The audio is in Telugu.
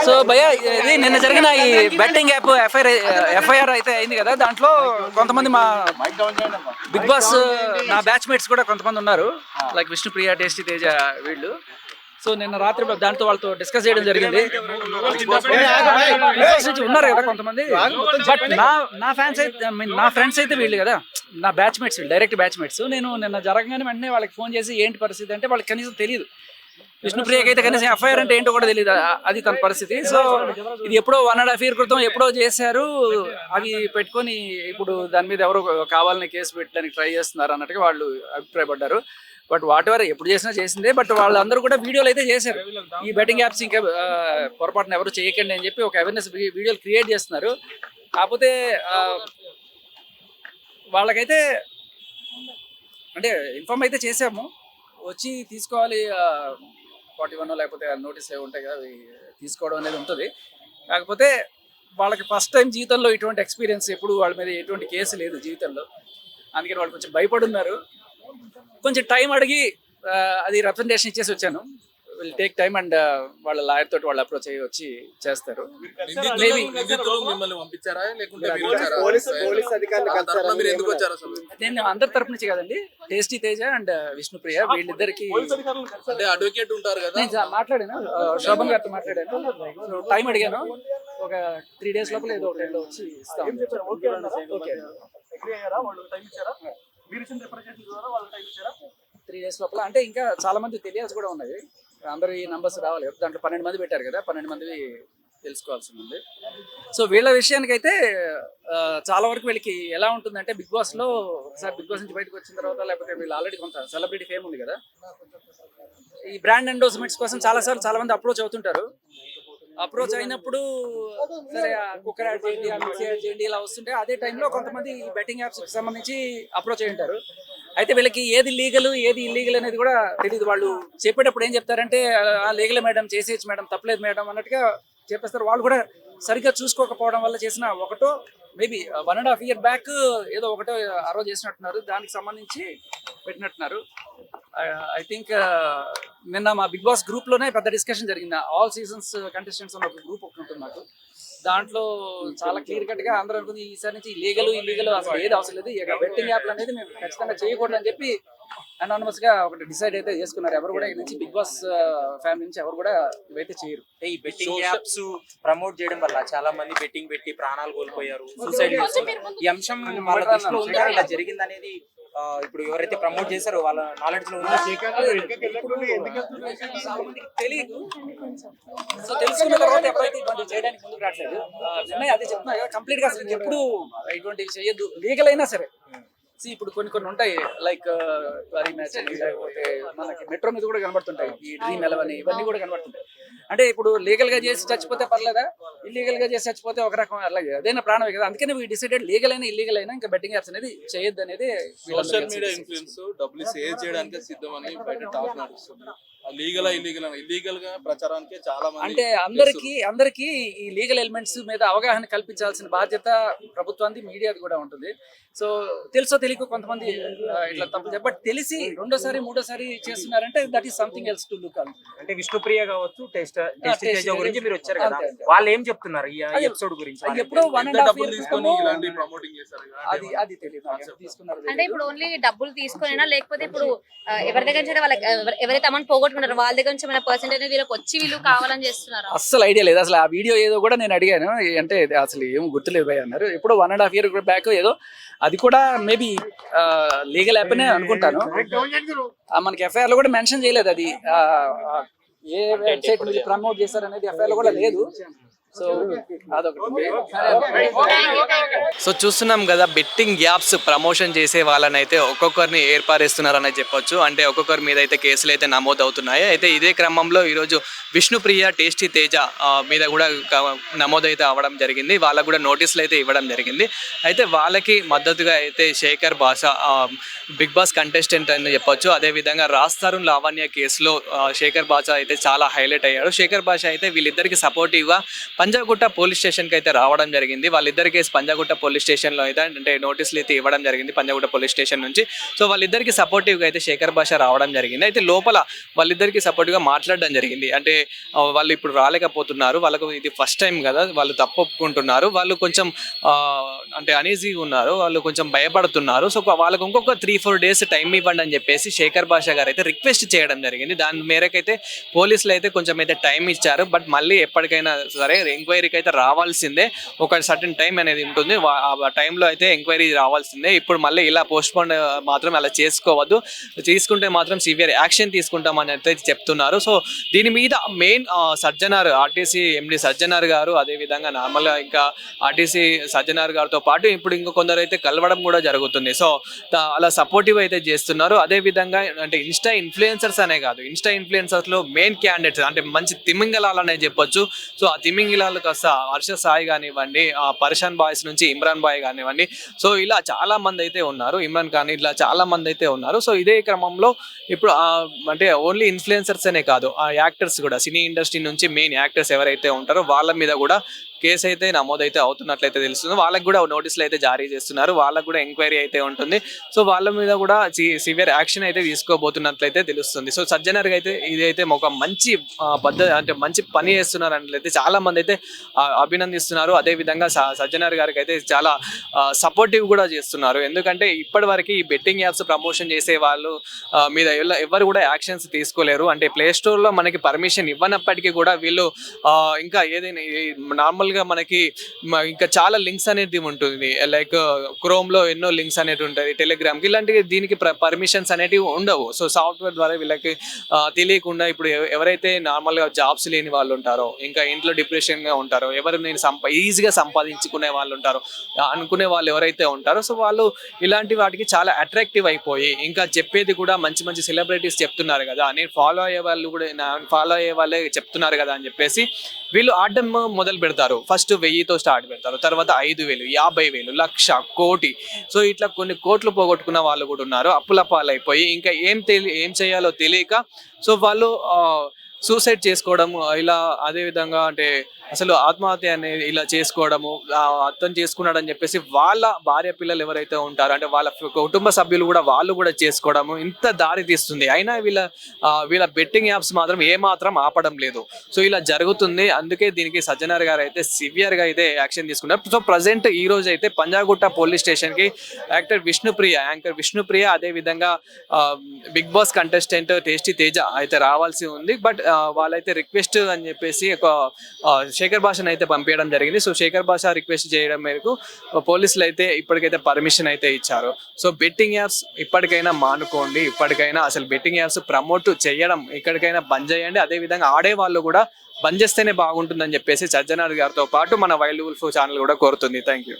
సో భయ ఇది నిన్న జరిగిన ఈ బెట్టింగ్ యాప్ ఎఫ్ఐఆర్ అయితే అయింది కదా, దాంట్లో కొంతమంది మా బిగ్ బాస్ నా బ్యాచ్ మేట్స్ కూడా కొంతమంది ఉన్నారు, లైక్ విష్ణుప్రియ, టేస్టీ తేజ వీళ్ళు. సో నిన్న రాత్రి దాంతో వాళ్ళతో డిస్కస్ చేయడం జరిగింది. ఉన్నారు కదా కొంతమంది, బట్ నా ఫ్యాన్స్ అయితే నా ఫ్రెండ్స్ అయితే వీళ్ళు కదా, నా బ్యాచ్ మేట్స్ వీళ్ళు, డైరెక్ట్ బ్యాచ్ మేట్స్. నేను నిన్న జరగగానే వెంటనే వాళ్ళకి ఫోన్ చేసి ఏంటి పరిస్థితి అంటే వాళ్ళకి కనీసం తెలియదు. విష్ణుప్రియకి అయితే కనీసం ఎఫ్ఐఆర్ అంటే ఏంటో కూడా తెలియదు, అది తన పరిస్థితి. సో ఇది ఎప్పుడో 1.5 year క్రితం ఎప్పుడో చేశారు, అవి పెట్టుకొని ఇప్పుడు దాని మీద ఎవరో కావాలని కేసు పెట్టడానికి ట్రై చేస్తున్నారు అన్నట్టుగా వాళ్ళు అభిప్రాయపడ్డారు. బట్ వాట్ ఎవర్ ఎప్పుడు చేసిందే, బట్ వాళ్ళందరూ కూడా వీడియోలు అయితే చేశారు. ఈ బెట్టింగ్ యాప్స్ ఇంకా పొరపాటున ఎవరు చేయకండి అని చెప్పి ఒక అవేర్నెస్ వీడియోలు క్రియేట్ చేస్తున్నారు. కాకపోతే వాళ్ళకైతే అంటే ఇన్ఫార్మ్ అయితే చేసాము, వచ్చి తీసుకోవాలి 41 లేకపోతే నోటీస్ ఏమి ఉంటాయి కదా, అవి తీసుకోవడం అనేది ఉంటుంది. కాకపోతే వాళ్ళకి ఫస్ట్ టైం జీవితంలో ఇటువంటి ఎక్స్పీరియన్స్, ఎప్పుడు వాళ్ళ మీద ఎటువంటి కేసు లేదు జీవితంలో, అందుకని వాళ్ళు కొంచెం భయపడున్నారు. కొంచెం టైం అడిగి అది రిప్రజెంటేషన్ ఇచ్చేసి వచ్చాను. విల్ టేక్ టైమ్ అండ్ వాళ్ళ లాయర్ తోటి వాళ్ళు అప్రోచ్ అయ్యి వచ్చి చేస్తారు. నేను అందరి తరపు నుంచి కదండి, టేస్టీ తేజ అండ్ విష్ణుప్రియ వీళ్ళిద్దరికి అడ్వకేట్ ఉంటారు కదా, నేను మాట్లాడాను, శోభన్ గారితో మాట్లాడాను. టైం అడిగాను, ఒక 3 days లోపల ఏదో ఒకటి వచ్చి ఇస్తాం. 3 days లోపల అంటే ఇంకా చాలా మంది తెలియాల్సి కూడా ఉన్నది, అందరూ ఈ నంబర్స్ రావాలి కదా, దాంట్లో 12 మంది పెట్టారు కదా, 12 మంది తెలుసుకోవాల్సి ఉంది. సో వీళ్ళ విషయానికి అయితే చాలా వరకు వీళ్ళకి ఎలా ఉంటుందంటే, బిగ్ బాస్లో ఒకసారి బిగ్ బాస్ నుంచి బయటకు వచ్చిన తర్వాత, లేకపోతే వీళ్ళు ఆల్రెడీ కొంత సెలబ్రిటీ ఫేమ్ ఉంది కదా, ఈ బ్రాండ్ ఎండోర్స్మెంట్స్ కోసం చాలాసార్లు చాలా మంది అప్రోచ్ అవుతుంటారు. అప్రోచ్ అయినప్పుడు సరే కుక్కర్ యాడ్ చేయండి, మిక్సీ యాడ్ చేయండి ఇలా వస్తుంటే, అదే టైంలో కొంతమంది ఈ బెట్టింగ్ యాప్స్కి సంబంధించి అప్రోచ్ అయి ఉంటారు. అయితే వీళ్ళకి ఏది లీగల్ ఏది ఇల్లీగల్ అనేది కూడా తెలియదు. వాళ్ళు చెప్పేటప్పుడు ఏం చెప్తారంటే లీగల్ మేడం, చేసేయచ్చు మేడం, తప్పలేదు మేడం అన్నట్టుగా చెప్పేస్తారు. వాళ్ళు కూడా సరిగ్గా చూసుకోకపోవడం వల్ల చేసిన ఒకటో మేబీ 1.5 year బ్యాక్ ఏదో ఒకటో అరో చేసినట్టున్నారు, దానికి సంబంధించి పెట్టినట్టున్నారు. ఐ థింక్ నిన్న మా బిగ్ బాస్ గ్రూప్లోనే పెద్ద డిస్కషన్ జరిగింది. ఆల్ సీజన్స్ కంటెస్టెంట్స్ అన్న ఒక గ్రూప్ ఒకటి ఉంటుంది మాకు, దాంట్లో చాలా క్లియర్ కట్గా అందరూ అనుకుంది ఈసారి నుంచి లీగల్ ఇల్లీగల్ అసలు ఏది అవసరం లేదు, ఇక బెట్టింగ్ యాప్లు అనేది మేము ఖచ్చితంగా చేయకూడదు అని చెప్పి అనానమస్ గా ఒకటి డిసైడ్ అయితే చేసుకున్నారు. ఎవరు కూడా నుంచి బిగ్ బాస్ ఫ్యామిలీ నుంచి ఎవరు కూడా ఇవైతే చేయరు. ఈ బెట్టింగ్ యాప్స్ ప్రమోట్ చేయడం వల్ల చాలా మంది బెట్టింగ్ పెట్టి ప్రాణాలు కోల్పోయారు, సూసైడ్ చేసుకున్నారు. ఈ అంశం వాళ్ళ దృష్టిలో ఉందా, ఇలా జరిగింది అనేది ఇప్పుడు ఎవరైతే ప్రమోట్ చేశారో వాళ్ళ నాలెడ్జ్ లో ఉందా? తెలియదు. సో తెలుసుకున్న తర్వాత ఎప్పుడైతే ఇటువంటి చేయడానికి ముందుకు రావట్లేదు. అదే చెప్తున్నా కదా, కంప్లీట్ గా అసలు ఎప్పుడు ఇటువంటివి చేయొద్దు, లీగల్ అయినా సరే. ఇప్పుడు కొన్ని ఉంటాయి, లైక్ వరీ మ్యాచ్ అని, లేకపోతే మనకి మెట్రో మీద కూడా కనబడుతుంటాయి, ఈ డ్రీమ్ 11 ఇవన్నీ కూడా కనబడుతుంటాయి. అంటే ఇప్పుడు లీగల్ గా చేసి చచ్చిపోతే పర్లేదా, ఇల్లీగల్ గా చేసి చచ్చిపోతే ఒక రకం, అలాగే అదైనా ప్రాణమే కదా. అందుకని వీ డిసైడెడ్ లీగల్ అయినా ఇల్లీగల్ అయినా ఇంకా బెట్టింగ్ యాప్స్ అనేది చేయొద్దు అనేది. సోషల్ మీడియా ఇన్ఫ్లుయెన్స్ డబ్బులు సేవ్ చేయడానికి సిద్ధమని బయట టాక్ నడుస్తుంది. లీగల్ ఇల్లీగల్ గా ప్రచారానికి చాలా మంది, అంటే అందరికి ఈ లీగల్ ఎలిమెంట్స్ మీద అవగాహన కల్పించాల్సిన బాధ్యత ప్రభుత్వానికి, మీడియాది కూడా ఉంటుంది. సో తెలుసో తెలియక కొంతమంది ఇట్లా తప్పు, బట్ తెలిసి రెండోసారి మూడోసారి చేస్తున్నారంటే that is something else to look. అంటే విష్ణుప్రియ కావచ్చు, టేస్టీ తేజ గురించి మీరు వచ్చారు కదా, వాళ్ళు ఏం చెప్తున్నారు ఈ ఎపిసోడ్ గురించి? ఎప్పుడో 1.5 years ఇలాంటి ప్రమోటింగ్ చేశారు, అది తెలియదు తీసుకున్నారు. అంటే ఇప్పుడు ఓన్లీ డబ్బులు తీసుకునేనా, లేకపోతే ఇప్పుడు ఎవరి దగ్గర నుంచి వాళ్ళకి ఎవరైతే అమౌంట్ పోగొట్టుకున్నారో వాళ్ళ దగ్గర నుంచి ఏమైనా పర్సెంటేజ్ వీళ్ళకి వచ్చి వీళ్ళు కావాలని చేస్తున్నారు? అస్సలు ఐడియా లేదు. అసలు ఆ వీడియో ఏదో కూడా నేను అడిగాను, అంటే అసలు ఏం గుర్తులేదు భయ్ అన్నారు. ఎప్పుడో 1.5 year బ్యాక్ ఏదో, అది కూడా మేబీ లీగల్ యాప్ అనే అనుకుంటాను. మనకి ఎఫ్ఐఆర్ లో కూడా మెన్షన్ చేయలేదు అది ఏ వెబ్సైట్ మీద ప్రమోట్ చేశారు అనేది ఎఫ్ఐఆర్ లో కూడా లేదు. సో అదొకటి. సో చూస్తున్నాం కదా, బెట్టింగ్ యాప్స్ ప్రమోషన్ చేసే వాళ్ళని అయితే ఒక్కొక్కరిని ఏర్పారేస్తున్నారని చెప్పొచ్చు. అంటే ఒక్కొక్కరి మీద అయితే కేసులు అయితే నమోదు అవుతున్నాయి. అయితే ఇదే క్రమంలో ఈరోజు విష్ణుప్రియ, టేస్టీ తేజ మీద కూడా నమోదైతే అవ్వడం జరిగింది. వాళ్ళకు కూడా నోటీసులు అయితే ఇవ్వడం జరిగింది. అయితే వాళ్ళకి మద్దతుగా అయితే శేఖర్ భాష బిగ్ బాస్ కంటెస్టెంట్ అని చెప్పొచ్చు. అదేవిధంగా రాస్తారుణ్ లావణ్య కేసులో శేఖర్ భాష అయితే చాలా హైలైట్ అయ్యాడు. శేఖర్ భాష అయితే వీళ్ళిద్దరికి సపోర్టివ్గా పంజాగుట్ట పోలీస్ స్టేషన్కి అయితే రావడం జరిగింది. వాళ్ళిద్దరి కేసు పంజాగుట్ట పోలీస్ స్టేషన్లో అయితే అంటే నోటీసులు అయితే ఇవ్వడం జరిగింది పంజాగుట్ట పోలీస్ స్టేషన్ నుంచి. సో వాళ్ళిద్దరికి సపోర్టివ్గా అయితే శేఖర్ భాష రావడం జరిగింది. అయితే లోపల వాళ్ళిద్దరికి సపోర్టివ్గా మాట్లాడడం జరిగింది. అంటే వాళ్ళు ఇప్పుడు రాలేకపోతున్నారు, వాళ్ళకు ఇది ఫస్ట్ టైం కదా, వాళ్ళు తప్పు ఒప్పుకుంటున్నారు, వాళ్ళు కొంచెం అంటే అనీజీగా ఉన్నారు, వాళ్ళు కొంచెం భయపడుతున్నారు. సో వాళ్ళకు ఇంకొక 3-4 డేస్ టైం ఇవ్వండి అని చెప్పేసి శేఖర్ భాష గారు అయితే రిక్వెస్ట్ చేయడం జరిగింది. దాని మేరకైతే పోలీసులు అయితే కొంచెం అయితే టైం ఇచ్చారు. బట్ మళ్ళీ ఎప్పటికైనా సరే ఎంక్వైరీకి అయితే రావాల్సిందే, ఒక సర్టన్ టైం అనేది ఉంటుంది, ఆ టైంలో అయితే ఎంక్వైరీ రావాల్సిందే. ఇప్పుడు మళ్ళీ ఇలా పోస్ట్పోన్ మాత్రం అలా చేసుకోవద్దు, తీసుకుంటే మాత్రం సివియర్ యాక్షన్ తీసుకుంటామని అయితే చెప్తున్నారు. సో దీని మీద మెయిన్ సజ్జనార్ ఆర్టీసీ ఎండి సజ్జనార్ గారు, అదేవిధంగా నార్మల్గా ఇంకా ఆర్టీసీ సజ్జనార్ గారితో పాటు ఇప్పుడు ఇంకా కొందరు అయితే కలవడం కూడా జరుగుతుంది. సో అలా సపోర్టివ్ అయితే చేస్తున్నారు. అదేవిధంగా అంటే ఇన్స్టా ఇన్ఫ్లుయెన్సర్స్ అనే కాదు, ఇన్స్టా ఇన్ఫ్లుయెన్సర్స్లో మెయిన్ క్యాండిడేట్స్ అంటే మంచి తిమింగలాలనే చెప్పొచ్చు. సో ఆ తిమింగలాలు కాస్త హర్ష సాయి కానివ్వండి, పర్షాన్ బాయ్స్ నుంచి ఇమ్రాన్ బాయ్ కానివ్వండి, సో ఇలా చాలా మంది అయితే ఉన్నారు, ఇమ్రాన్ ఖాన్, ఇలా చాలా మంది అయితే ఉన్నారు. సో ఇదే క్రమంలో ఇప్పుడు అంటే ఓన్లీ ఇన్ఫ్లుయెన్సర్స్ అనే కాదు, ఆ యాక్టర్స్ కూడా, సినీ ఇండస్ట్రీ నుంచి మెయిన్ యాక్టర్స్ ఎవరైతే ఉంటారో వాళ్ళ మీద కూడా కేసు అయితే నమోదైతే అవుతున్నట్లయితే తెలుస్తుంది. వాళ్ళకి కూడా నోటీసులు అయితే జారీ చేస్తున్నారు, వాళ్ళకు కూడా ఎంక్వైరీ అయితే ఉంటుంది. సో వాళ్ళ మీద కూడా సివియర్ యాక్షన్ అయితే తీసుకోబోతున్నట్లయితే తెలుస్తుంది. సో సజ్జనర్గా అయితే ఇదైతే ఒక మంచి పద్ధతి అంటే మంచి పని చేస్తున్నారు అన్నట్లయితే చాలా మంది అయితే అభినందిస్తున్నారు. అదేవిధంగా సజ్జనర్ గారికి అయితే చాలా సపోర్టివ్ కూడా చేస్తున్నారు. ఎందుకంటే ఇప్పటి వరకు ఈ బెట్టింగ్ యాప్స్ ప్రమోషన్ చేసే వాళ్ళు మీద ఎవరు కూడా యాక్షన్స్ తీసుకోలేరు. అంటే ప్లే స్టోర్లో మనకి పర్మిషన్ ఇవ్వనప్పటికీ కూడా వీళ్ళు ఇంకా ఏదైనా నార్మల్ మనకి ఇంకా చాలా లింక్స్ అనేది ఉంటుంది, లైక్ క్రోమ్లో ఎన్నో లింక్స్ అనేవి ఉంటుంది, టెలిగ్రామ్కి, ఇలాంటివి దీనికి పర్మిషన్స్ అనేటివి ఉండవు. సో సాఫ్ట్వేర్ ద్వారా వీళ్ళకి తెలియకుండా ఇప్పుడు ఎవరైతే నార్మల్గా జాబ్స్ లేని వాళ్ళు ఉంటారో, ఇంకా ఇంట్లో డిప్రెషన్గా ఉంటారో, ఎవరు నేను ఈజీగా సంపాదించుకునే వాళ్ళు ఉంటారో అనుకునే వాళ్ళు ఎవరైతే ఉంటారో, సో వాళ్ళు ఇలాంటి వాటికి చాలా అట్రాక్టివ్ అయిపోయి ఇంకా చెప్పేది కూడా మంచి మంచి సెలబ్రిటీస్ చెప్తున్నారు కదా, నేను ఫాలో అయ్యే వాళ్ళే చెప్తున్నారు కదా అని చెప్పేసి వీళ్ళు ఆడడం మొదలు పెడతారు. ఫస్ట్ 1000తో స్టార్ట్ పెడతారు, తర్వాత 5000, 50,000, 1,00,000, కోటి. సో ఇట్లా కొన్ని కోట్లు పోగొట్టుకున్న వాళ్ళు కూడా ఉన్నారు, అప్పుల పాలైపోయి ఇంకా ఏం చేయాలో తెలియక సో వాళ్ళు సూసైడ్ చేసుకోవడము, ఇలా అదేవిధంగా అంటే అసలు ఆత్మహత్య అనేది ఇలా చేసుకోవడము, అర్థం చేసుకున్నాడని చెప్పేసి వాళ్ళ భార్య పిల్లలు ఎవరైతే ఉంటారో అంటే వాళ్ళ కుటుంబ సభ్యులు కూడా వాళ్ళు కూడా చేసుకోవడము ఇంత దారి తీస్తుంది. అయినా వీళ్ళ బెట్టింగ్ యాప్స్ మాత్రం ఏమాత్రం ఆపడం లేదు. సో ఇలా జరుగుతుంది. అందుకే దీనికి సజ్జనార్ గారు అయితే సివియర్గా అయితే యాక్షన్ తీసుకున్నారు. సో ప్రజెంట్ ఈ రోజు అయితే పంజాగుట్ట పోలీస్ స్టేషన్కి యాంకర్ విష్ణుప్రియ అదేవిధంగా Bigg Boss contestant tasty Teja అయితే రావాల్సి ఉంది. బట్ వాళ్ళైతే రిక్వెస్ట్ అని చెప్పేసి ఒక శేఖర్ భాషను అయితే పంపించడం జరిగింది. సో శేఖర్ భాష రిక్వెస్ట్ చేయడం మేరకు పోలీసులు అయితే ఇప్పటికైతే పర్మిషన్ అయితే ఇచ్చారు. సో బెట్టింగ్ యాప్స్ ఇప్పటికైనా మానుకోండి, ఇప్పటికైనా అసలు బెట్టింగ్ యాప్స్ ప్రమోట్ చేయడం ఇక్కడికైనా బంద్ చేయండి. అదేవిధంగా ఆడే వాళ్ళు కూడా బంద్ చేస్తేనే బాగుంటుందని చెప్పేసి సజ్జనార్ గారితో పాటు మన వైల్డ్ వుల్ఫ్ ఛానల్ కూడా కోరుతుంది. Thank you.